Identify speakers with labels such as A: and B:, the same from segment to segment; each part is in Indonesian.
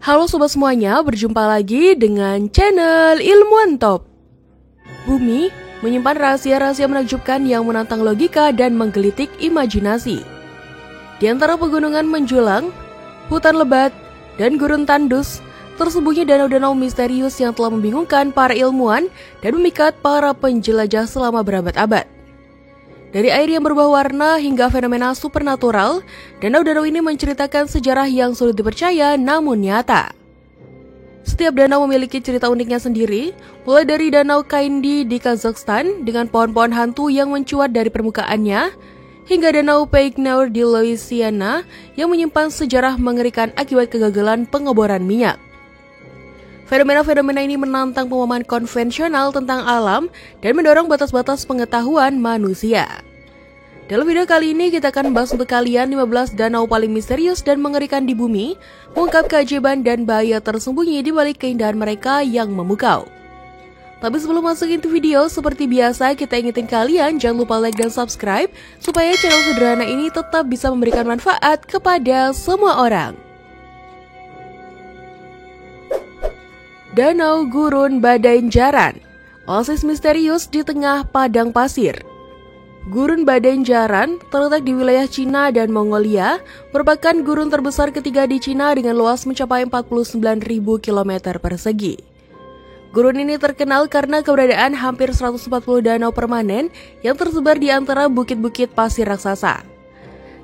A: Halo sobat semuanya, berjumpa lagi dengan channel Ilmuwan Top. Bumi menyimpan rahasia-rahasia menakjubkan yang menantang logika dan menggelitik imajinasi. Di antara pegunungan menjulang, hutan lebat, dan gurun tandus, tersembunyi danau-danau misterius yang telah membingungkan para ilmuwan dan memikat para penjelajah selama berabad-abad. Dari air yang berubah warna hingga fenomena supernatural, danau-danau ini menceritakan sejarah yang sulit dipercaya namun nyata. Setiap danau memiliki cerita uniknya sendiri, mulai dari Danau Kaindi di Kazakhstan dengan pohon-pohon hantu yang mencuat dari permukaannya, hingga Danau Peigneur di Louisiana yang menyimpan sejarah mengerikan akibat kegagalan pengeboran minyak. Fenomena-fenomena ini menantang pemahaman konvensional tentang alam dan mendorong batas-batas pengetahuan manusia. Dalam video kali ini kita akan bahas untuk kalian 15 danau paling misterius dan mengerikan di bumi, mengungkap keajaiban dan bahaya tersembunyi di balik keindahan mereka yang memukau. Tapi sebelum masuk into video, seperti biasa kita ingetin kalian jangan lupa like dan subscribe supaya channel sederhana ini tetap bisa memberikan manfaat kepada semua orang. Danau Gurun Badaenjaran, oasis misterius di tengah padang pasir. Gurun Badaenjaran terletak di wilayah Cina dan Mongolia, merupakan gurun terbesar ketiga di Cina dengan luas mencapai 49.000 km persegi. Gurun ini terkenal karena keberadaan hampir 140 danau permanen yang tersebar di antara bukit-bukit pasir raksasa.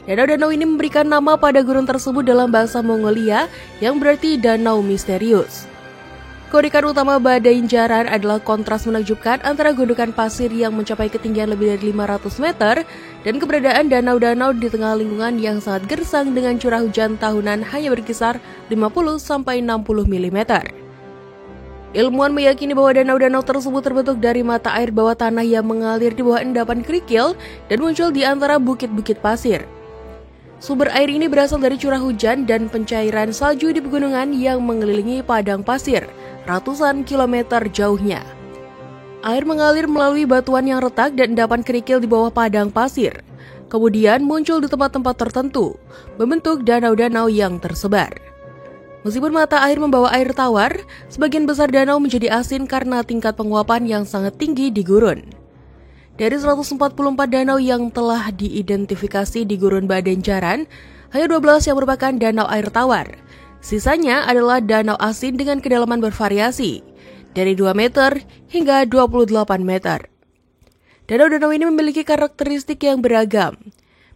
A: Danau-danau ini memberikan nama pada gurun tersebut dalam bahasa Mongolia yang berarti danau misterius. Keunikan utama Badaenjaran adalah kontras menakjubkan antara gundukan pasir yang mencapai ketinggian lebih dari 500 meter dan keberadaan danau-danau di tengah lingkungan yang sangat gersang dengan curah hujan tahunan hanya berkisar 50-60 mm. Ilmuwan meyakini bahwa danau-danau tersebut terbentuk dari mata air bawah tanah yang mengalir di bawah endapan kerikil dan muncul di antara bukit-bukit pasir. Sumber air ini berasal dari curah hujan dan pencairan salju di pegunungan yang mengelilingi padang pasir ratusan kilometer jauhnya. Air mengalir melalui batuan yang retak dan endapan kerikil di bawah padang pasir. Kemudian muncul di tempat-tempat tertentu, membentuk danau-danau yang tersebar. Meskipun mata air membawa air tawar, sebagian besar danau menjadi asin karena tingkat penguapan yang sangat tinggi di gurun. Dari 144 danau yang telah diidentifikasi di Gurun Badaenjaran, hanya 12 yang merupakan danau air tawar. Sisanya adalah danau asin dengan kedalaman bervariasi, dari 2 meter hingga 28 meter. Danau-danau ini memiliki karakteristik yang beragam.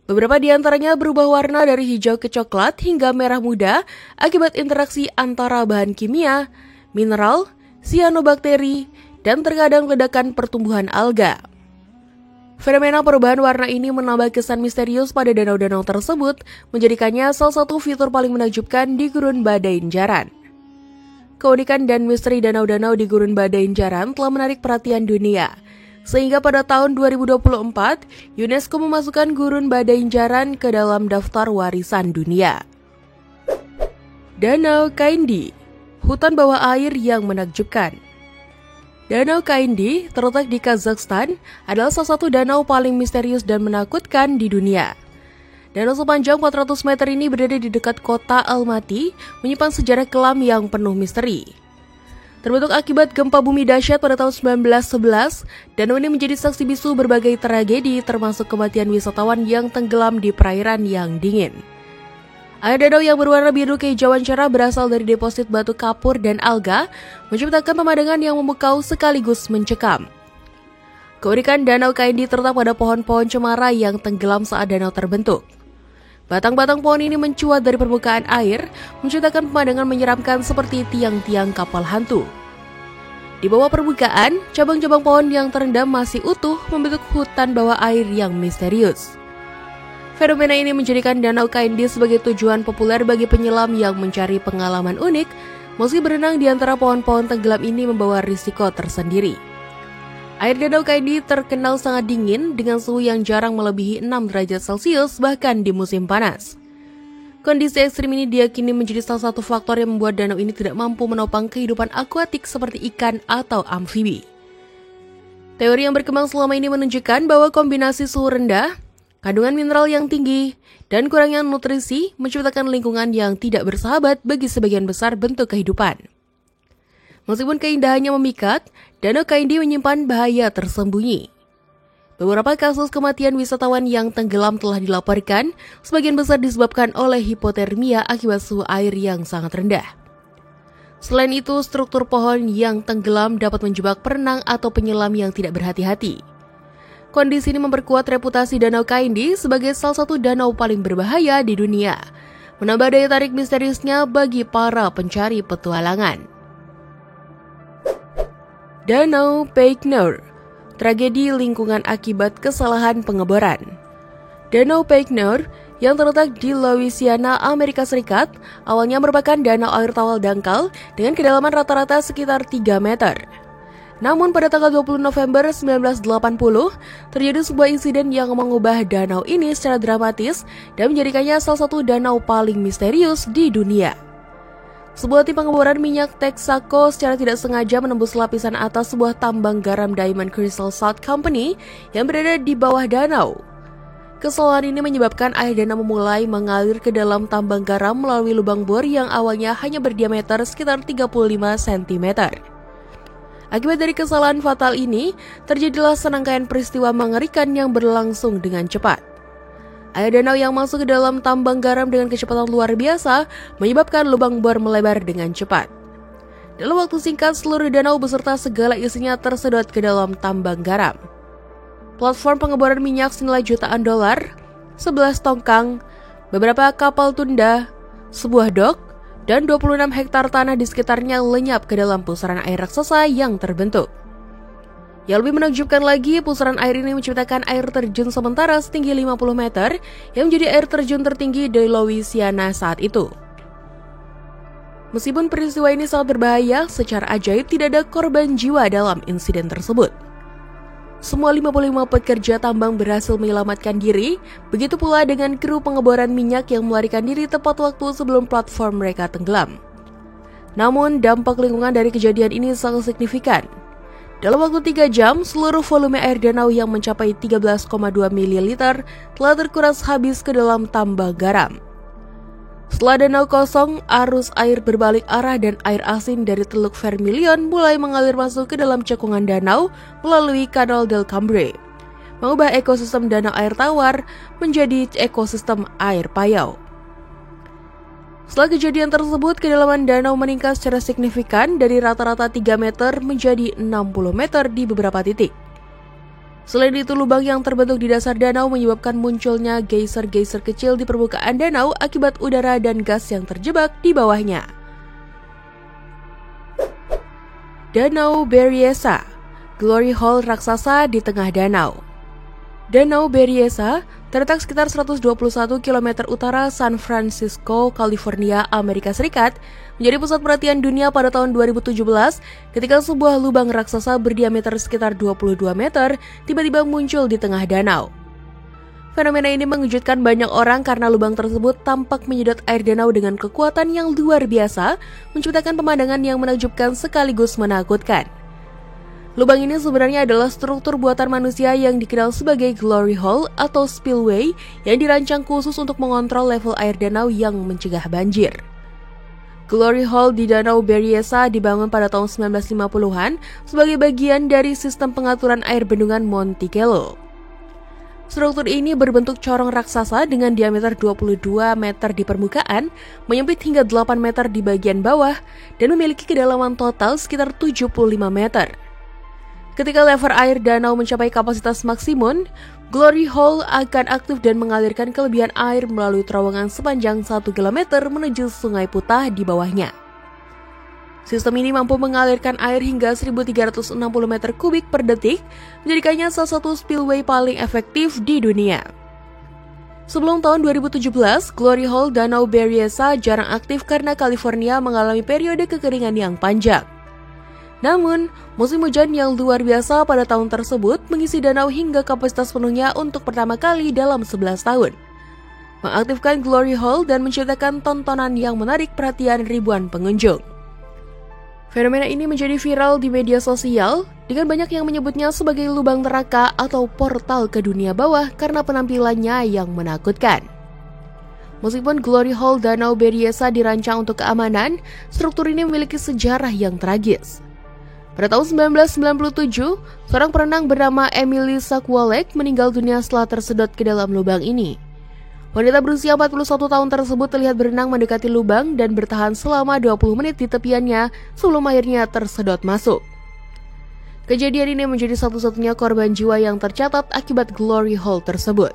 A: Beberapa di antaranya berubah warna dari hijau ke coklat hingga merah muda akibat interaksi antara bahan kimia, mineral, sianobakteri, dan terkadang ledakan pertumbuhan alga. Fenomena perubahan warna ini menambah kesan misterius pada danau-danau tersebut, menjadikannya salah satu fitur paling menakjubkan di Gurun Badaenjaran. Keunikan dan misteri danau-danau di Gurun Badaenjaran telah menarik perhatian dunia, sehingga pada tahun 2024, UNESCO memasukkan Gurun Badaenjaran ke dalam daftar warisan dunia. Danau Kaindi, hutan bawah air yang menakjubkan. Danau Kaindi, terletak di Kazakhstan, adalah salah satu danau paling misterius dan menakutkan di dunia. Danau sepanjang 400 meter ini berada di dekat kota Almaty, menyimpan sejarah kelam yang penuh misteri. Terbentuk akibat gempa bumi dahsyat pada tahun 1911, danau ini menjadi saksi bisu berbagai tragedi termasuk kematian wisatawan yang tenggelam di perairan yang dingin. Air danau yang berwarna biru kehijauan cerah berasal dari deposit batu kapur dan alga, menciptakan pemandangan yang memukau sekaligus mencekam. Keunikan Danau Kaindi terletak pada pohon-pohon cemara yang tenggelam saat danau terbentuk. Batang-batang pohon ini mencuat dari permukaan air, menciptakan pemandangan menyeramkan seperti tiang-tiang kapal hantu. Di bawah permukaan, cabang-cabang pohon yang terendam masih utuh membentuk hutan bawah air yang misterius. Fenomena ini menjadikan Danau Kaindi sebagai tujuan populer bagi penyelam yang mencari pengalaman unik, meski berenang di antara pohon-pohon tenggelam ini membawa risiko tersendiri. Air Danau Kaindi terkenal sangat dingin dengan suhu yang jarang melebihi 6 derajat Celcius bahkan di musim panas. Kondisi ekstrim ini diyakini menjadi salah satu faktor yang membuat danau ini tidak mampu menopang kehidupan akuatik seperti ikan atau amfibi. Teori yang berkembang selama ini menunjukkan bahwa kombinasi suhu rendah, Kandungan mineral yang tinggi dan kurangnya nutrisi menciptakan lingkungan yang tidak bersahabat bagi sebagian besar bentuk kehidupan. Meskipun keindahannya memikat, Danau Kaindi menyimpan bahaya tersembunyi. Beberapa kasus kematian wisatawan yang tenggelam telah dilaporkan, sebagian besar disebabkan oleh hipotermia akibat suhu air yang sangat rendah. Selain itu, struktur pohon yang tenggelam dapat menjebak perenang atau penyelam yang tidak berhati-hati. Kondisi ini memperkuat reputasi Danau Kaindi sebagai salah satu danau paling berbahaya di dunia, menambah daya tarik misteriusnya bagi para pencari petualangan. Danau Peijknor, tragedi lingkungan akibat kesalahan pengeboran. Danau Peijknor yang terletak di Louisiana, Amerika Serikat, awalnya merupakan danau air tawar dangkal dengan kedalaman rata-rata sekitar 3 meter. Namun pada tanggal 20 November 1980, terjadi sebuah insiden yang mengubah danau ini secara dramatis dan menjadikannya salah satu danau paling misterius di dunia. Sebuah tim pengeboran minyak Texaco secara tidak sengaja menembus lapisan atas sebuah tambang garam Diamond Crystal Salt Company yang berada di bawah danau. Kesalahan ini menyebabkan air danau memulai mengalir ke dalam tambang garam melalui lubang bor yang awalnya hanya berdiameter sekitar 35 cm. Akibat dari kesalahan fatal ini, terjadilah serangkaian peristiwa mengerikan yang berlangsung dengan cepat. Air danau yang masuk ke dalam tambang garam dengan kecepatan luar biasa menyebabkan lubang bor melebar dengan cepat. Dalam waktu singkat, seluruh danau beserta segala isinya tersedot ke dalam tambang garam. Platform pengeboran minyak senilai jutaan dolar, 11 tongkang, beberapa kapal tunda, sebuah dok, dan 26 hektar tanah di sekitarnya lenyap ke dalam pusaran air raksasa yang terbentuk. Yang lebih menakjubkan lagi, pusaran air ini menciptakan air terjun sementara setinggi 50 meter yang menjadi air terjun tertinggi di Louisiana saat itu. Meskipun peristiwa ini sangat berbahaya, secara ajaib tidak ada korban jiwa dalam insiden tersebut. Semua 55 pekerja tambang berhasil menyelamatkan diri, begitu pula dengan kru pengeboran minyak yang melarikan diri tepat waktu sebelum platform mereka tenggelam. Namun, dampak lingkungan dari kejadian ini sangat signifikan. Dalam waktu 3 jam, seluruh volume air danau yang mencapai 13,2 ml telah terkuras habis ke dalam tambang garam. Setelah danau kosong, arus air berbalik arah dan air asin dari Teluk Vermilion mulai mengalir masuk ke dalam cekungan danau melalui Canal del Cambre, mengubah ekosistem danau air tawar menjadi ekosistem air payau. Setelah kejadian tersebut, kedalaman danau meningkat secara signifikan dari rata-rata 3 meter menjadi 60 meter di beberapa titik. Selain itu, lubang yang terbentuk di dasar danau menyebabkan munculnya geyser-geyser kecil di permukaan danau akibat udara dan gas yang terjebak di bawahnya. Danau Berryessa, Glory Hole raksasa di tengah danau. Danau Berryessa terletak sekitar 121 km utara San Francisco, California, Amerika Serikat, menjadi pusat perhatian dunia pada tahun 2017 ketika sebuah lubang raksasa berdiameter sekitar 22 meter tiba-tiba muncul di tengah danau. Fenomena ini mengejutkan banyak orang karena lubang tersebut tampak menyedot air danau dengan kekuatan yang luar biasa, menciptakan pemandangan yang menakjubkan sekaligus menakutkan. Lubang ini sebenarnya adalah struktur buatan manusia yang dikenal sebagai glory hole atau spillway yang dirancang khusus untuk mengontrol level air danau yang mencegah banjir. Glory Hole di Danau Berryessa dibangun pada tahun 1950-an sebagai bagian dari sistem pengaturan air bendungan Monticello. Struktur ini berbentuk corong raksasa dengan diameter 22 meter di permukaan, menyempit hingga 8 meter di bagian bawah, dan memiliki kedalaman total sekitar 75 meter. Ketika level air danau mencapai kapasitas maksimum, Glory Hole akan aktif dan mengalirkan kelebihan air melalui terowongan sepanjang 1 km menuju Sungai Putah di bawahnya. Sistem ini mampu mengalirkan air hingga 1.360 meter kubik per detik, menjadikannya salah satu spillway paling efektif di dunia. Sebelum tahun 2017, Glory Hole Danau Berryessa jarang aktif karena California mengalami periode kekeringan yang panjang. Namun, musim hujan yang luar biasa pada tahun tersebut mengisi danau hingga kapasitas penuhnya untuk pertama kali dalam 11 tahun. Mengaktifkan Glory Hole dan menciptakan tontonan yang menarik perhatian ribuan pengunjung. Fenomena ini menjadi viral di media sosial dengan banyak yang menyebutnya sebagai lubang neraka atau portal ke dunia bawah karena penampilannya yang menakutkan. Meskipun Glory Hole Danau Berryessa dirancang untuk keamanan, struktur ini memiliki sejarah yang tragis. Pada tahun 1997, seorang perenang bernama Emily Sakwalek meninggal dunia setelah tersedot ke dalam lubang ini. Wanita berusia 41 tahun tersebut terlihat berenang mendekati lubang dan bertahan selama 20 menit di tepiannya sebelum akhirnya tersedot masuk. Kejadian ini menjadi satu-satunya korban jiwa yang tercatat akibat Glory Hole tersebut.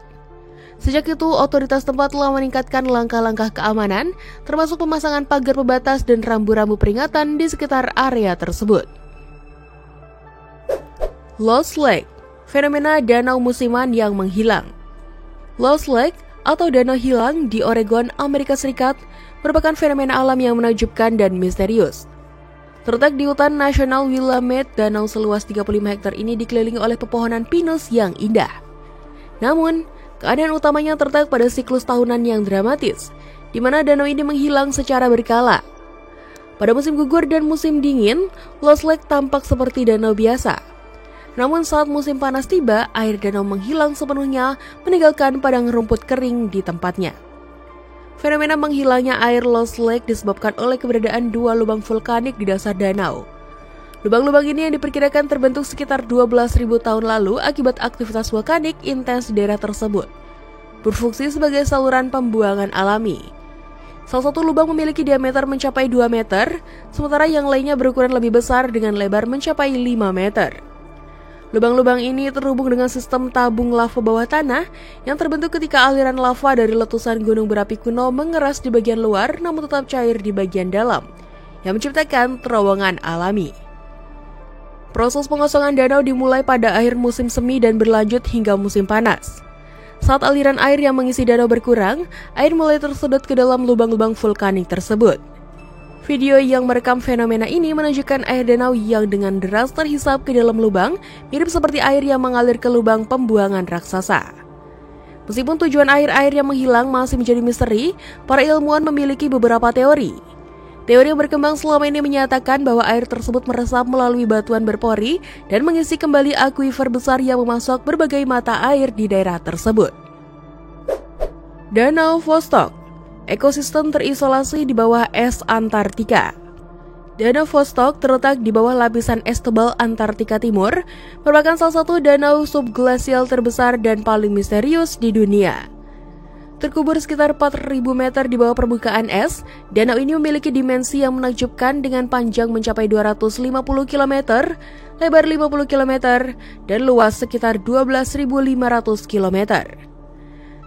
A: Sejak itu, otoritas tempat telah meningkatkan langkah-langkah keamanan, termasuk pemasangan pagar pembatas dan rambu-rambu peringatan di sekitar area tersebut. Lost Lake, fenomena danau musiman yang menghilang. Lost Lake atau danau hilang di Oregon, Amerika Serikat merupakan fenomena alam yang menakjubkan dan misterius. Terletak di hutan nasional Willamette, danau seluas 35 hektar ini dikelilingi oleh pepohonan pinus yang indah. Namun, keadaan utamanya terletak pada siklus tahunan yang dramatis, di mana danau ini menghilang secara berkala. Pada musim gugur dan musim dingin, Lost Lake tampak seperti danau biasa. Namun saat musim panas tiba, air danau menghilang sepenuhnya, meninggalkan padang rumput kering di tempatnya. Fenomena menghilangnya air Lost Lake disebabkan oleh keberadaan dua lubang vulkanik di dasar danau. Lubang-lubang ini yang diperkirakan terbentuk sekitar 12.000 tahun lalu akibat aktivitas vulkanik intens di daerah tersebut, berfungsi sebagai saluran pembuangan alami. Salah satu lubang memiliki diameter mencapai 2 meter, sementara yang lainnya berukuran lebih besar dengan lebar mencapai 5 meter. Lubang-lubang ini terhubung dengan sistem tabung lava bawah tanah yang terbentuk ketika aliran lava dari letusan gunung berapi kuno mengeras di bagian luar namun tetap cair di bagian dalam, yang menciptakan terowongan alami. Proses pengosongan danau dimulai pada akhir musim semi dan berlanjut hingga musim panas. Saat aliran air yang mengisi danau berkurang, air mulai tersedot ke dalam lubang-lubang vulkanik tersebut. Video yang merekam fenomena ini menunjukkan air danau yang dengan deras terhisap ke dalam lubang, mirip seperti air yang mengalir ke lubang pembuangan raksasa. Meskipun tujuan air-air yang menghilang masih menjadi misteri, para ilmuwan memiliki beberapa teori. Teori yang berkembang selama ini menyatakan bahwa air tersebut meresap melalui batuan berpori dan mengisi kembali akuifer besar yang memasok berbagai mata air di daerah tersebut. Danau Vostok, ekosistem terisolasi di bawah es Antartika. Danau Vostok terletak di bawah lapisan es tebal Antartika Timur, merupakan salah satu danau subglasial terbesar dan paling misterius di dunia. Terkubur sekitar 4.000 meter di bawah permukaan es, danau ini memiliki dimensi yang menakjubkan dengan panjang mencapai 250 km, lebar 50 km, dan luas sekitar 12.500 km.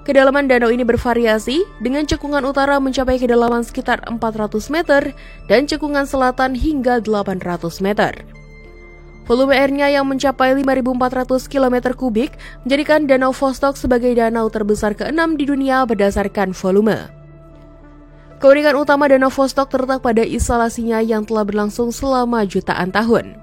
A: Kedalaman danau ini bervariasi, dengan cekungan utara mencapai kedalaman sekitar 400 meter dan cekungan selatan hingga 800 meter. Volume airnya yang mencapai 5.400 km kubik menjadikan Danau Vostok sebagai danau terbesar ke-6 di dunia berdasarkan volume. Keunikan utama Danau Vostok terletak pada isolasinya yang telah berlangsung selama jutaan tahun.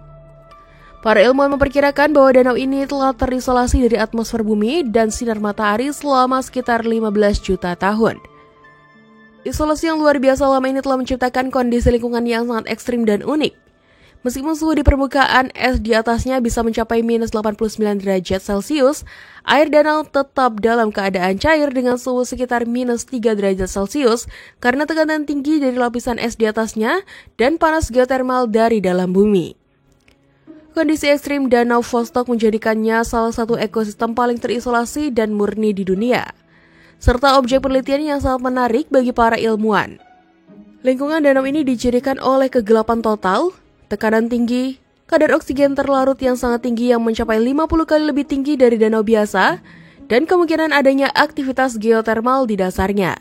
A: Para ilmuwan memperkirakan bahwa danau ini telah terisolasi dari atmosfer bumi dan sinar matahari selama sekitar 15 juta tahun. Isolasi yang luar biasa lama ini telah menciptakan kondisi lingkungan yang sangat ekstrim dan unik. Meskipun suhu di permukaan es di atasnya bisa mencapai minus 89 derajat Celcius, air danau tetap dalam keadaan cair dengan suhu sekitar minus 3 derajat Celcius karena tekanan tinggi dari lapisan es di atasnya dan panas geotermal dari dalam bumi. Kondisi ekstrim Danau Vostok menjadikannya salah satu ekosistem paling terisolasi dan murni di dunia, serta objek penelitian yang sangat menarik bagi para ilmuwan. Lingkungan danau ini dicirikan oleh kegelapan total, tekanan tinggi, kadar oksigen terlarut yang sangat tinggi yang mencapai 50 kali lebih tinggi dari danau biasa, dan kemungkinan adanya aktivitas geotermal di dasarnya.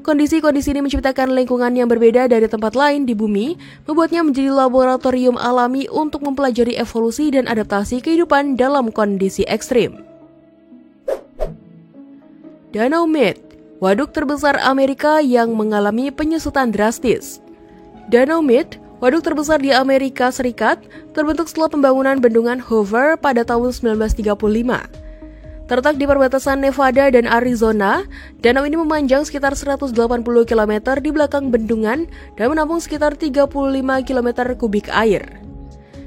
A: Kondisi-kondisi ini menciptakan lingkungan yang berbeda dari tempat lain di bumi, membuatnya menjadi laboratorium alami untuk mempelajari evolusi dan adaptasi kehidupan dalam kondisi ekstrim. Danau Mead, waduk terbesar Amerika yang mengalami penyusutan drastis. Danau Mead, waduk terbesar di Amerika Serikat, terbentuk setelah pembangunan bendungan Hoover pada tahun 1935. Terletak di perbatasan Nevada dan Arizona, danau ini memanjang sekitar 180 km di belakang bendungan dan menampung sekitar 35 km kubik air.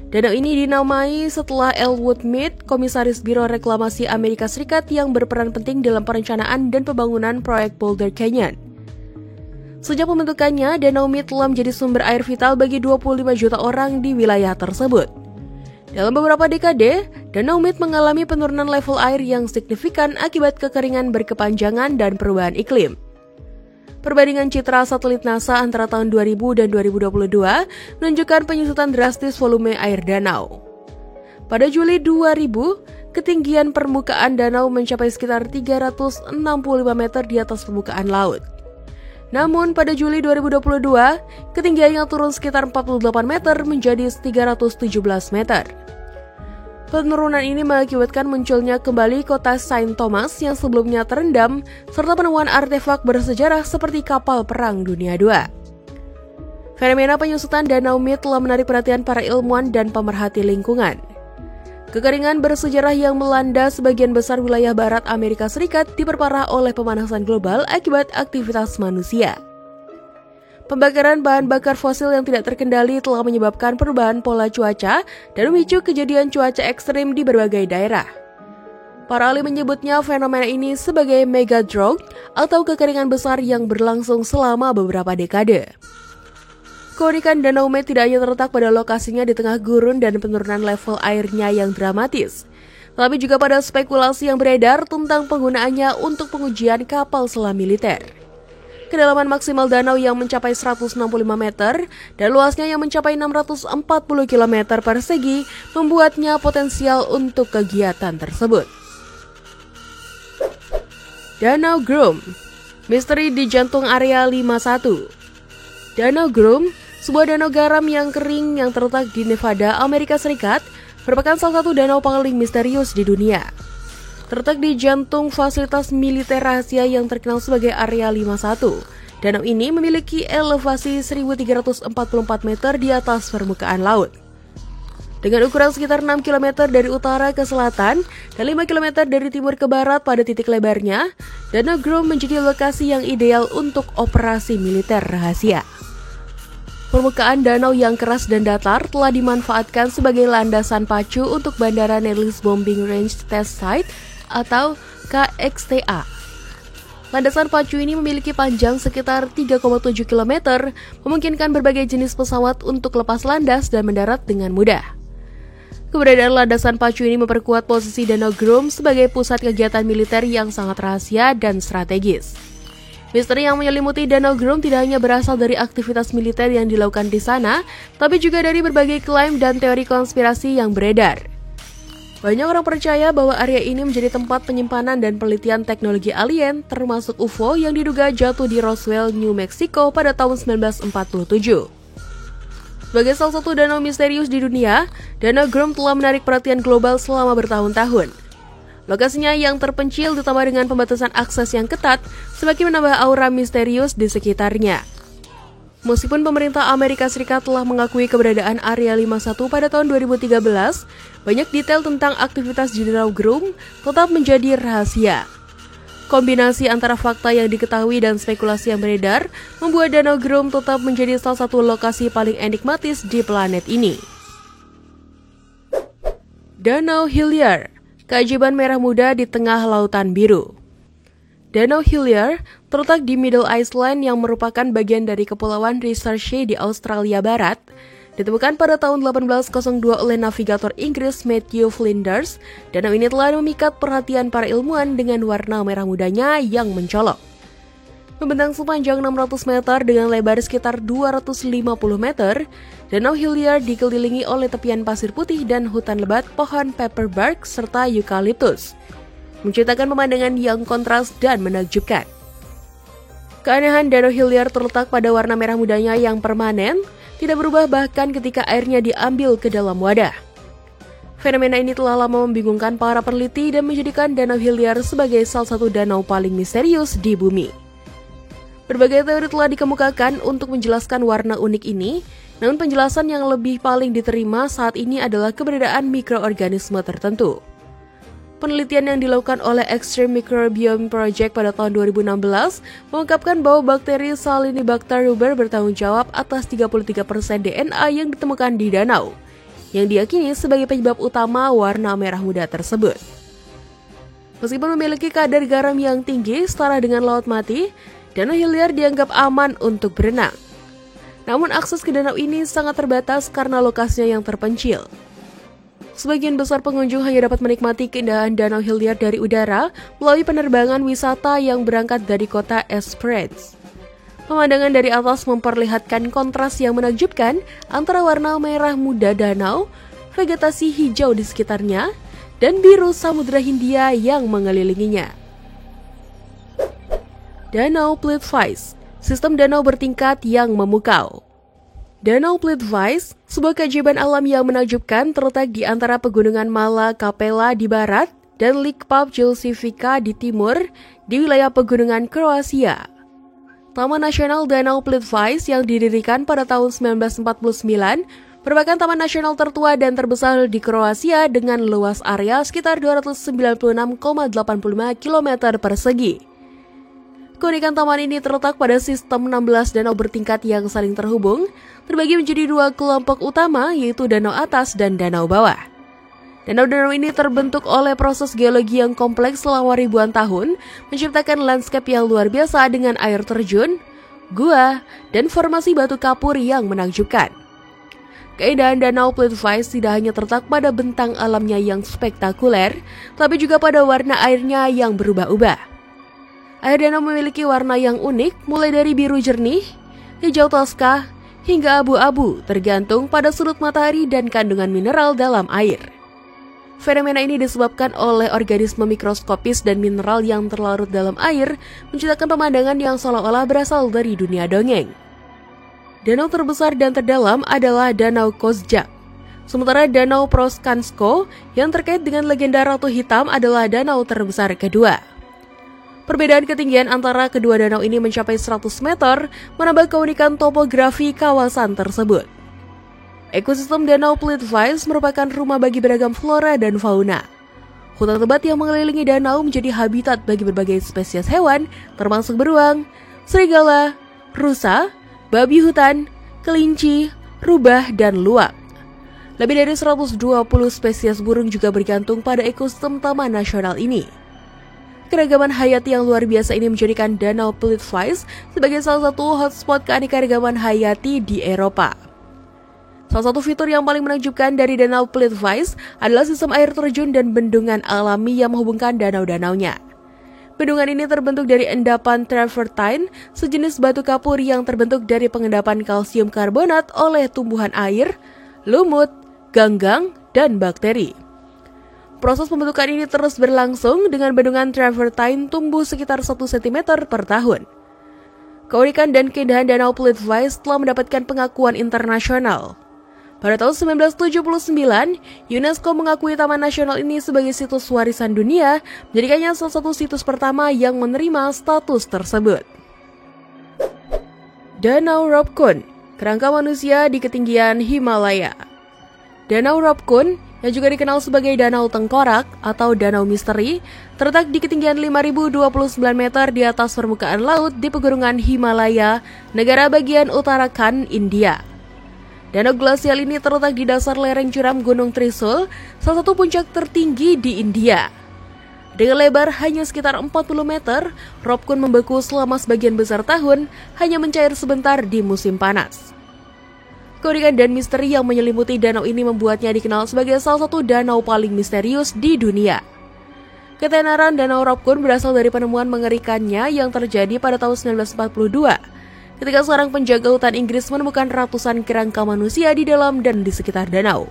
A: Danau ini dinamai setelah Elwood Mead, Komisaris Biro Reklamasi Amerika Serikat yang berperan penting dalam perencanaan dan pembangunan proyek Boulder Canyon. Sejak pembentukannya, Danau Mead telah menjadi sumber air vital bagi 25 juta orang di wilayah tersebut. Dalam beberapa dekade, Danau Mead mengalami penurunan level air yang signifikan akibat kekeringan berkepanjangan dan perubahan iklim. Perbandingan citra satelit NASA antara tahun 2000 dan 2022 menunjukkan penyusutan drastis volume air danau. Pada Juli 2000, ketinggian permukaan danau mencapai sekitar 365 meter di atas permukaan laut. Namun pada Juli 2022, ketinggiannya turun sekitar 48 meter menjadi 317 meter. Penurunan ini mengakibatkan munculnya kembali kota Saint Thomas yang sebelumnya terendam, serta penemuan artefak bersejarah seperti kapal Perang Dunia II. Fenomena penyusutan Danau Mead telah menarik perhatian para ilmuwan dan pemerhati lingkungan. Kekeringan bersejarah yang melanda sebagian besar wilayah barat Amerika Serikat diperparah oleh pemanasan global akibat aktivitas manusia. Pembakaran bahan bakar fosil yang tidak terkendali telah menyebabkan perubahan pola cuaca dan memicu kejadian cuaca ekstrim di berbagai daerah. Para ahli menyebutnya fenomena ini sebagai mega drought atau kekeringan besar yang berlangsung selama beberapa dekade. Keunikan Danau Mead tidak hanya terletak pada lokasinya di tengah gurun dan penurunan level airnya yang dramatis, tapi juga pada spekulasi yang beredar tentang penggunaannya untuk pengujian kapal selam militer. Kedalaman maksimal danau yang mencapai 165 meter dan luasnya yang mencapai 640 km persegi membuatnya potensial untuk kegiatan tersebut. Danau Groom, misteri di jantung area 51. Danau Groom, sebuah danau garam yang kering yang terletak di Nevada, Amerika Serikat, merupakan salah satu danau paling misterius di dunia. Terletak di jantung fasilitas militer rahasia yang terkenal sebagai Area 51. Danau ini memiliki elevasi 1.344 meter di atas permukaan laut. Dengan ukuran sekitar 6 km dari utara ke selatan dan 5 km dari timur ke barat pada titik lebarnya, Danau Groom menjadi lokasi yang ideal untuk operasi militer rahasia. Permukaan danau yang keras dan datar telah dimanfaatkan sebagai landasan pacu untuk Bandara Nellis Bombing Range Test Site atau KXTA. Landasan pacu ini memiliki panjang sekitar 3,7 km, memungkinkan berbagai jenis pesawat untuk lepas landas dan mendarat dengan mudah. Keberadaan landasan pacu ini memperkuat posisi Danau Groom sebagai pusat kegiatan militer yang sangat rahasia dan strategis. Misteri yang menyelimuti Danau Groom tidak hanya berasal dari aktivitas militer yang dilakukan di sana, tapi juga dari berbagai klaim dan teori konspirasi yang beredar. Banyak orang percaya bahwa area ini menjadi tempat penyimpanan dan penelitian teknologi alien, termasuk UFO yang diduga jatuh di Roswell, New Mexico pada tahun 1947. Sebagai salah satu danau misterius di dunia, Danau Groom telah menarik perhatian global selama bertahun-tahun. Lokasinya yang terpencil ditambah dengan pembatasan akses yang ketat semakin menambah aura misterius di sekitarnya. Meskipun pemerintah Amerika Serikat telah mengakui keberadaan Area 51 pada tahun 2013, banyak detail tentang aktivitas di Danau Groom tetap menjadi rahasia. Kombinasi antara fakta yang diketahui dan spekulasi yang beredar membuat Danau Groom tetap menjadi salah satu lokasi paling enigmatis di planet ini. Danau Hillier, keajaiban merah muda di tengah lautan biru. Danau Hillier terletak di Middle Iceland yang merupakan bagian dari Kepulauan Research di Australia Barat. Ditemukan pada tahun 1802 oleh navigator Inggris Matthew Flinders, danau ini telah memikat perhatian para ilmuwan dengan warna merah mudanya yang mencolok. Membentang sepanjang 600 meter dengan lebar sekitar 250 meter, Danau Hillier dikelilingi oleh tepian pasir putih dan hutan lebat pohon pepperbark serta eukaliptus, menciptakan pemandangan yang kontras dan menakjubkan. Keanehan Danau Hillier terletak pada warna merah mudanya yang permanen, tidak berubah bahkan ketika airnya diambil ke dalam wadah. Fenomena ini telah lama membingungkan para peneliti dan menjadikan Danau Hillier sebagai salah satu danau paling misterius di bumi. Berbagai teori telah dikemukakan untuk menjelaskan warna unik ini, namun penjelasan yang lebih paling diterima saat ini adalah keberadaan mikroorganisme tertentu. Penelitian yang dilakukan oleh Extreme Microbiome Project pada tahun 2016 mengungkapkan bahwa bakteri Salinibacter ruber bertanggung jawab atas 33% DNA yang ditemukan di danau, yang diyakini sebagai penyebab utama warna merah muda tersebut. Meskipun memiliki kadar garam yang tinggi setara dengan laut mati, Danau Hillier dianggap aman untuk berenang. Namun akses ke danau ini sangat terbatas karena lokasinya yang terpencil. Sebagian besar pengunjung hanya dapat menikmati keindahan Danau Hillier dari udara melalui penerbangan wisata yang berangkat dari kota Esperance. Pemandangan dari atas memperlihatkan kontras yang menakjubkan antara warna merah muda danau, vegetasi hijau di sekitarnya, dan biru Samudra Hindia yang mengelilinginya. Danau Plitvice, sistem danau bertingkat yang memukau. Danau Plitvice, sebuah keajaiban alam yang menakjubkan terletak di antara pegunungan Mala Kapela di barat dan Likpap Jelševica di timur di wilayah pegunungan Kroasia. Taman Nasional Danau Plitvice yang didirikan pada tahun 1949 merupakan taman nasional tertua dan terbesar di Kroasia dengan luas area sekitar 296,85 km persegi. Keunikan taman ini terletak pada sistem 16 danau bertingkat yang saling terhubung, terbagi menjadi dua kelompok utama, yaitu danau atas dan danau bawah. Danau-danau ini terbentuk oleh proses geologi yang kompleks selama ribuan tahun, menciptakan landscape yang luar biasa dengan air terjun, gua, dan formasi batu kapur yang menakjubkan. Keindahan Danau Plitvice tidak hanya terletak pada bentang alamnya yang spektakuler, tapi juga pada warna airnya yang berubah-ubah. Air danau memiliki warna yang unik, mulai dari biru jernih, hijau toska, hingga abu-abu, tergantung pada sudut matahari dan kandungan mineral dalam air. Fenomena ini disebabkan oleh organisme mikroskopis dan mineral yang terlarut dalam air, menciptakan pemandangan yang seolah-olah berasal dari dunia dongeng. Danau terbesar dan terdalam adalah Danau Kozjak. Sementara Danau Proskansko yang terkait dengan legenda Ratu Hitam adalah danau terbesar kedua. Perbedaan ketinggian antara kedua danau ini mencapai 100 meter, menambah keunikan topografi kawasan tersebut. Ekosistem Danau Plitvice merupakan rumah bagi beragam flora dan fauna. Hutan lebat yang mengelilingi danau menjadi habitat bagi berbagai spesies hewan, termasuk beruang, serigala, rusa, babi hutan, kelinci, rubah, dan luwak. Lebih dari 120 spesies burung juga bergantung pada ekosistem taman nasional ini. Keragaman hayati yang luar biasa ini menjadikan Danau Plitvice sebagai salah satu hotspot keanekaragaman hayati di Eropa. Salah satu fitur yang paling menakjubkan dari Danau Plitvice adalah sistem air terjun dan bendungan alami yang menghubungkan danau-danaunya. Bendungan ini terbentuk dari endapan travertine, sejenis batu kapur yang terbentuk dari pengendapan kalsium karbonat oleh tumbuhan air, lumut, ganggang, dan bakteri. Proses pembentukan ini terus berlangsung dengan bendungan travertine tumbuh sekitar 1 cm per tahun. Keunikan dan keindahan Danau Plitvice telah mendapatkan pengakuan internasional. Pada tahun 1979, UNESCO mengakui Taman Nasional ini sebagai situs warisan dunia, menjadikannya salah satu situs pertama yang menerima status tersebut. Danau Robkun, kerangka manusia di ketinggian Himalaya. Danau Robkun, yang juga dikenal sebagai Danau Tengkorak atau Danau Misteri, terletak di ketinggian 5.029 meter di atas permukaan laut di pegunungan Himalaya, negara bagian Uttarakhand, India. Danau glasial ini terletak di dasar lereng curam Gunung Trisul, salah satu puncak tertinggi di India. Dengan lebar hanya sekitar 40 meter, Robkun membeku selama sebagian besar tahun, hanya mencair sebentar di musim panas. Keunikan dan misteri yang menyelimuti danau ini membuatnya dikenal sebagai salah satu danau paling misterius di dunia. Ketenaran Danau Robkun berasal dari penemuan mengerikannya yang terjadi pada tahun 1942, ketika seorang penjaga hutan Inggris menemukan ratusan kerangka manusia di dalam dan di sekitar danau.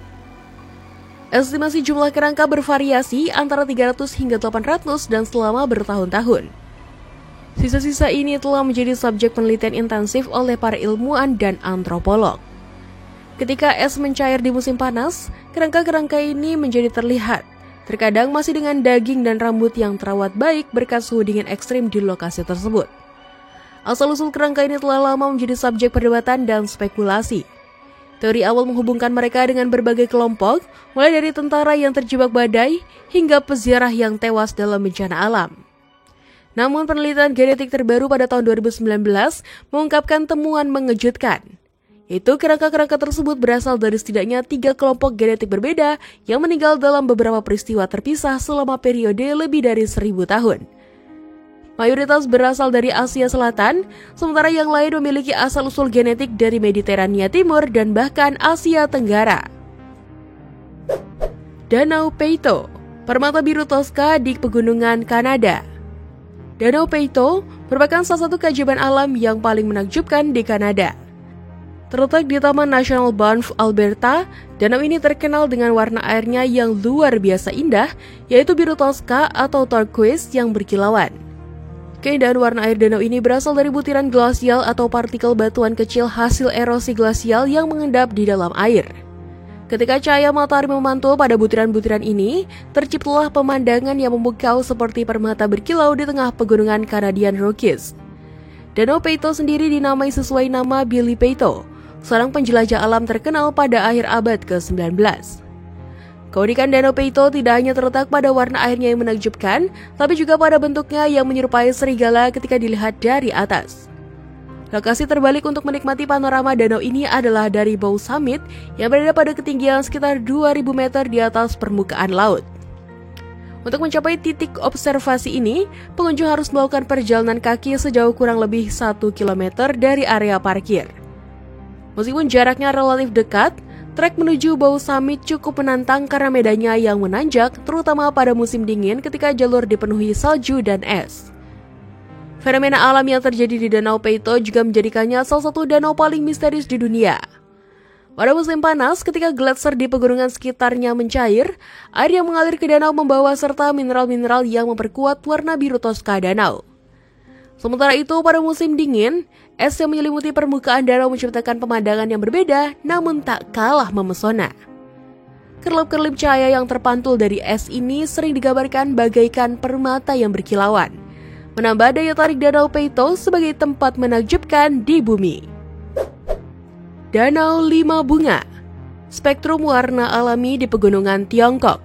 A: Estimasi jumlah kerangka bervariasi antara 300 hingga 800 dan selama bertahun-tahun. Sisa-sisa ini telah menjadi subjek penelitian intensif oleh para ilmuwan dan antropolog. Ketika es mencair di musim panas, kerangka-kerangka ini menjadi terlihat. Terkadang masih dengan daging dan rambut yang terawat baik berkat suhu dingin ekstrim di lokasi tersebut. Asal-usul kerangka ini telah lama menjadi subjek perdebatan dan spekulasi. Teori awal menghubungkan mereka dengan berbagai kelompok, mulai dari tentara yang terjebak badai hingga peziarah yang tewas dalam bencana alam. Namun penelitian genetik terbaru pada tahun 2019 mengungkapkan temuan mengejutkan. Itu kerangka-kerangka tersebut berasal dari setidaknya 3 kelompok genetik berbeda yang meninggal dalam beberapa peristiwa terpisah selama periode lebih dari 1000 tahun. Mayoritas berasal dari Asia Selatan, sementara yang lain memiliki asal-usul genetik dari Mediterania Timur dan bahkan Asia Tenggara. Danau Peito, permata biru Tosca di pegunungan Kanada. Danau Peito merupakan salah satu keajaiban alam yang paling menakjubkan di Kanada. Terletak di Taman Nasional Banff, Alberta, danau ini terkenal dengan warna airnya yang luar biasa indah, yaitu biru Tosca atau turquoise yang berkilauan. Keindahan warna air danau ini berasal dari butiran glasial atau partikel batuan kecil hasil erosi glasial yang mengendap di dalam air. Ketika cahaya matahari memantul pada butiran-butiran ini, terciptalah pemandangan yang memukau seperti permata berkilau di tengah pegunungan Canadian Rockies. Danau Peito sendiri dinamai sesuai nama Billy Peito, seorang penjelajah alam terkenal pada akhir abad ke-19. Keunikan Danau Peito tidak hanya terletak pada warna airnya yang menakjubkan, tapi juga pada bentuknya yang menyerupai serigala ketika dilihat dari atas. Lokasi terbalik untuk menikmati panorama danau ini adalah dari Bow Summit yang berada pada ketinggian sekitar 2000 meter di atas permukaan laut. Untuk mencapai titik observasi ini, pengunjung harus melakukan perjalanan kaki sejauh kurang lebih 1 km dari area parkir. Meskipun jaraknya relatif dekat, trek menuju Bow Summit cukup menantang karena medannya yang menanjak, terutama pada musim dingin ketika jalur dipenuhi salju dan es. Fenomena alam yang terjadi di Danau Peito juga menjadikannya salah satu danau paling misterius di dunia. Pada musim panas, ketika gletser di pegunungan sekitarnya mencair, air yang mengalir ke danau membawa serta mineral-mineral yang memperkuat warna biru Tosca danau. Sementara itu, pada musim dingin, es yang menyelimuti permukaan danau menciptakan pemandangan yang berbeda, namun tak kalah memesona. Kerlip-kerlip cahaya yang terpantul dari es ini sering digambarkan bagaikan permata yang berkilauan, menambah daya tarik Danau Peito sebagai tempat menakjubkan di bumi. Danau Lima Bunga, spektrum warna alami di pegunungan Tiongkok.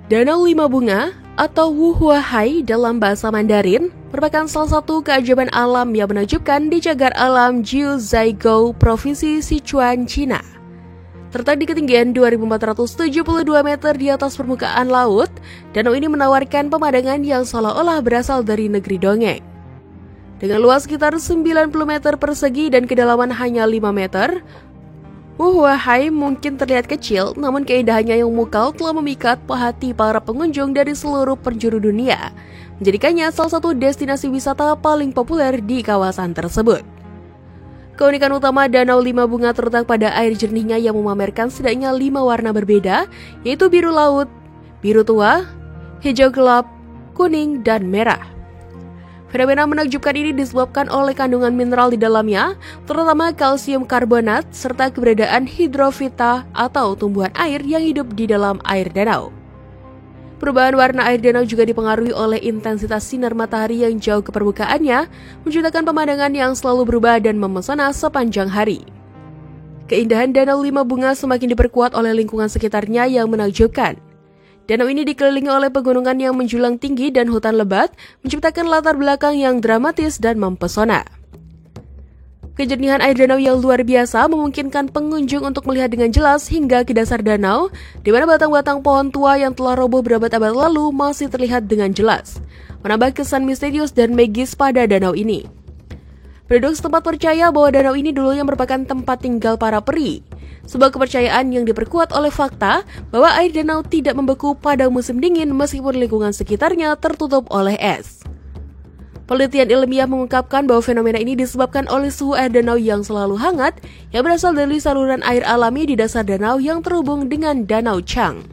A: Danau Lima Bunga atau Wu Hua Hai dalam bahasa Mandarin merupakan salah satu keajaiban alam yang menakjubkan di cagar alam Jiuzhaigou, Provinsi Sichuan, Cina. Terletak di ketinggian 2472 meter di atas permukaan laut, danau ini menawarkan pemandangan yang seolah-olah berasal dari negeri dongeng. Dengan luas sekitar 90 meter persegi dan kedalaman hanya 5 meter, Wu Hua Hai mungkin terlihat kecil, namun keindahannya yang memukau telah memikat hati para pengunjung dari seluruh penjuru dunia, menjadikannya salah satu destinasi wisata paling populer di kawasan tersebut. Keunikan utama Danau Lima Bunga terletak pada air jernihnya yang memamerkan setidaknya 5 warna berbeda, yaitu biru laut, biru tua, hijau gelap, kuning, dan merah. Fenomena menakjubkan ini disebabkan oleh kandungan mineral di dalamnya, terutama kalsium karbonat, serta keberadaan hidrofita atau tumbuhan air yang hidup di dalam air danau. Perubahan warna air danau juga dipengaruhi oleh intensitas sinar matahari yang jauh ke permukaannya, menciptakan pemandangan yang selalu berubah dan memesona sepanjang hari. Keindahan Danau Lima Bunga semakin diperkuat oleh lingkungan sekitarnya yang menakjubkan. Danau ini dikelilingi oleh pegunungan yang menjulang tinggi dan hutan lebat, menciptakan latar belakang yang dramatis dan mempesona. Kejernihan air danau yang luar biasa memungkinkan pengunjung untuk melihat dengan jelas hingga ke dasar danau, di mana batang-batang pohon tua yang telah roboh berabad-abad lalu masih terlihat dengan jelas, menambah kesan misterius dan magis pada danau ini. Penduduk setempat percaya bahwa danau ini dulunya merupakan tempat tinggal para peri, sebuah kepercayaan yang diperkuat oleh fakta bahwa air danau tidak membeku pada musim dingin meskipun lingkungan sekitarnya tertutup oleh es. Penelitian ilmiah mengungkapkan bahwa fenomena ini disebabkan oleh suhu air danau yang selalu hangat yang berasal dari saluran air alami di dasar danau yang terhubung dengan Danau Chang.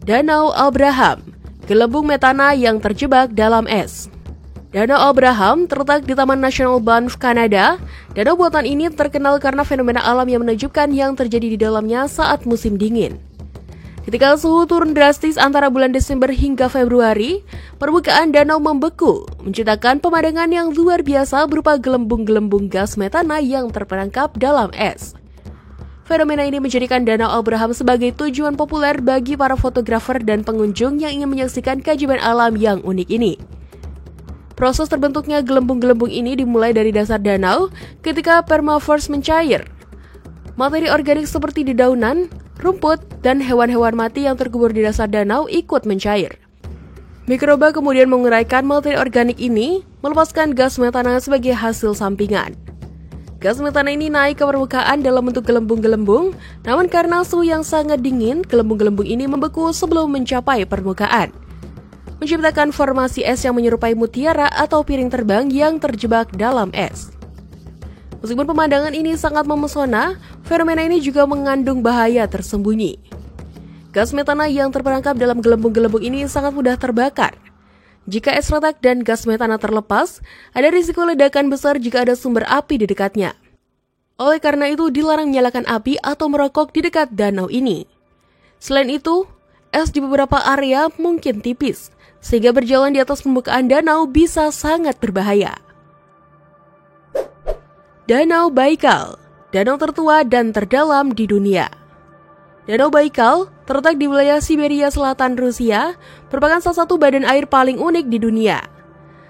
A: Danau Abraham, gelembung metana yang terjebak dalam es. Danau Abraham terletak di Taman Nasional Banff, Kanada. Danau buatan ini terkenal karena fenomena alam yang menakjubkan yang terjadi di dalamnya saat musim dingin. Ketika suhu turun drastis antara bulan Desember hingga Februari, permukaan danau membeku, menciptakan pemandangan yang luar biasa berupa gelembung-gelembung gas metana yang terperangkap dalam es. Fenomena ini menjadikan Danau Abraham sebagai tujuan populer bagi para fotografer dan pengunjung yang ingin menyaksikan keajaiban alam yang unik ini. Proses terbentuknya gelembung-gelembung ini dimulai dari dasar danau ketika permafrost mencair. Materi organik seperti dedaunan, rumput, dan hewan-hewan mati yang terkubur di dasar danau ikut mencair. Mikroba kemudian menguraikan materi organik ini, melepaskan gas metana sebagai hasil sampingan. Gas metana ini naik ke permukaan dalam bentuk gelembung-gelembung, namun karena suhu yang sangat dingin, gelembung-gelembung ini membeku sebelum mencapai permukaan, menciptakan formasi es yang menyerupai mutiara atau piring terbang yang terjebak dalam es. Meskipun pemandangan ini sangat memesona, fenomena ini juga mengandung bahaya tersembunyi. Gas metana yang terperangkap dalam gelembung-gelembung ini sangat mudah terbakar. Jika es retak dan gas metana terlepas, ada risiko ledakan besar jika ada sumber api di dekatnya. Oleh karena itu, dilarang menyalakan api atau merokok di dekat danau ini. Selain itu, es di beberapa area mungkin tipis, sehingga berjalan di atas permukaan danau bisa sangat berbahaya. Danau Baikal, danau tertua dan terdalam di dunia. Danau Baikal terletak di wilayah Siberia Selatan Rusia, merupakan salah satu badan air paling unik di dunia.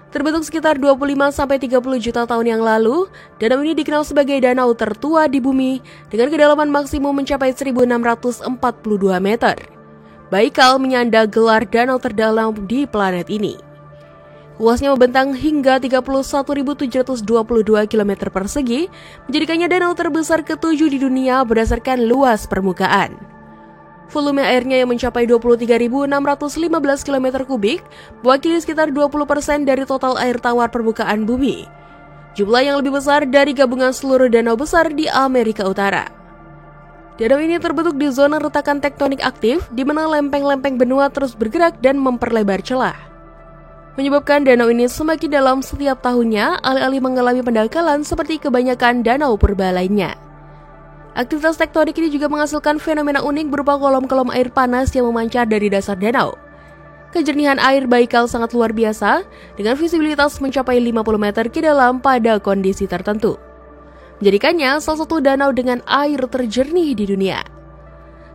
A: Terbentuk sekitar 25-30 juta tahun yang lalu, danau ini dikenal sebagai danau tertua di bumi dengan kedalaman maksimum mencapai 1.642 meter. Baikal menyandang gelar danau terdalam di planet ini. Luasnya membentang hingga 31.722 km persegi, menjadikannya danau terbesar ke-7 di dunia berdasarkan luas permukaan. Volume airnya yang mencapai 23.615 km kubik, mewakili sekitar 20% dari total air tawar permukaan bumi. Jumlah yang lebih besar dari gabungan seluruh danau besar di Amerika Utara. Danau ini terbentuk di zona retakan tektonik aktif, di mana lempeng-lempeng benua terus bergerak dan memperlebar celah, menyebabkan danau ini semakin dalam setiap tahunnya, alih-alih mengalami pendangkalan seperti kebanyakan danau purba lainnya. Aktivitas tektonik ini juga menghasilkan fenomena unik berupa kolom-kolom air panas yang memancar dari dasar danau. Kejernihan air Baikal sangat luar biasa, dengan visibilitas mencapai 50 meter ke dalam pada kondisi tertentu, menjadikannya salah satu danau dengan air terjernih di dunia.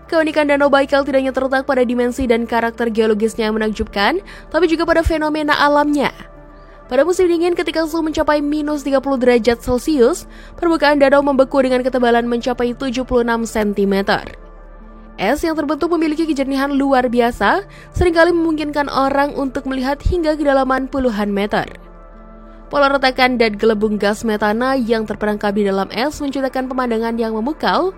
A: Keunikan Danau Baikal tidak hanya terletak pada dimensi dan karakter geologisnya yang menakjubkan, tapi juga pada fenomena alamnya. Pada musim dingin ketika suhu mencapai minus 30 derajat Celcius, permukaan danau membeku dengan ketebalan mencapai 76 cm. Es yang terbentuk memiliki kejernihan luar biasa, seringkali memungkinkan orang untuk melihat hingga kedalaman puluhan meter. Pola retakan dan gelembung gas metana yang terperangkap di dalam es menciptakan pemandangan yang memukau.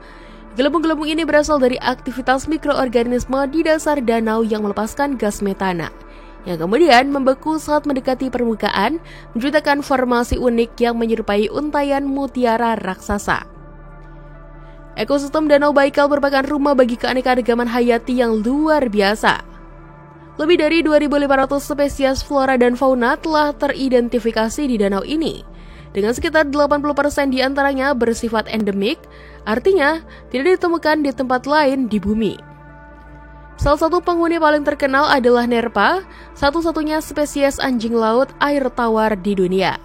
A: Gelembung-gelembung ini berasal dari aktivitas mikroorganisme di dasar danau yang melepaskan gas metana, yang kemudian membeku saat mendekati permukaan, menciptakan formasi unik yang menyerupai untayan mutiara raksasa. Ekosistem Danau Baikal merupakan rumah bagi keanekaragaman hayati yang luar biasa. Lebih dari 2.500 spesies flora dan fauna telah teridentifikasi di danau ini, dengan sekitar 80% diantaranya bersifat endemik, artinya tidak ditemukan di tempat lain di bumi. Salah satu penghuni paling terkenal adalah Nerpa, satu-satunya spesies anjing laut air tawar di dunia.